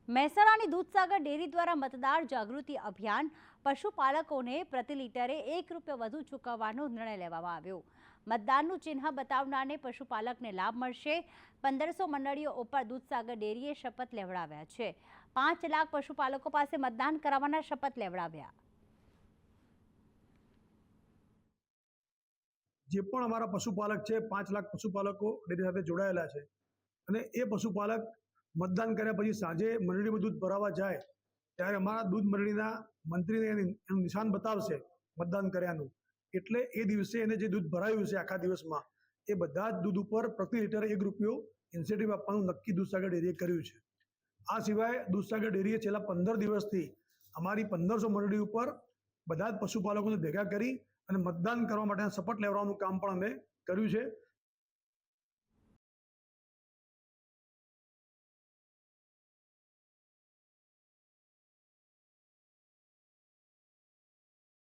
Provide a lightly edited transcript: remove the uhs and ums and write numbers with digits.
મહેસાણાની Dudhsagar dairy દ્વારા મતદાર જાગૃતિ અભિયાન પશુપાલકોને પ્રતિ લીટરે ₹1 વધુ ચૂકવવાનો નિર્ણય લેવામાં આવ્યો। મતદાનનું ચિહ્ન બતાવનારને પશુપાલકને લાભ મળશે। 1500 મંડળીઓ ઉપર દૂધસાગર ડેરીએ શપથ લેવડાવ્યા છે। 5 લાખ પશુપાલકો પાસે મતદાન કરાવવાના શપથ લેવડાવ્યા। જે પણ અમારા પશુપાલક છે 5 લાખ પશુપાલકો ડેરી સાથે જોડાયેલા છે અને એ પશુપાલક મતદાન કર્યા પછી સાંજે મંડળીમાં દૂધ ભરાવા જાય ત્યારે અમારા દૂધ મંડળીના મંત્રીને એનું નિશાન બતાવશે મતદાન કર્યાનું, એટલે એ દિવસે એને જે દૂધ ભરાયું છે આખા દિવસમાં એ બધા જ દૂધ ઉપર પ્રતિ લીટર ₹1 ઇન્સેન્ટિવ આપવાનું નક્કી દૂધસાગર ડેરીએ કર્યું છે। આ સિવાય દૂધસાગર ડેરીએ છેલ્લા 15 દિવસથી અમારી 1500 મંડળી ઉપર બધા જ પશુપાલકોને ભેગા કરી અને મતદાન કરવા માટેના શપથ લેવડાવવાનું કામ પણ અમે કર્યું છે।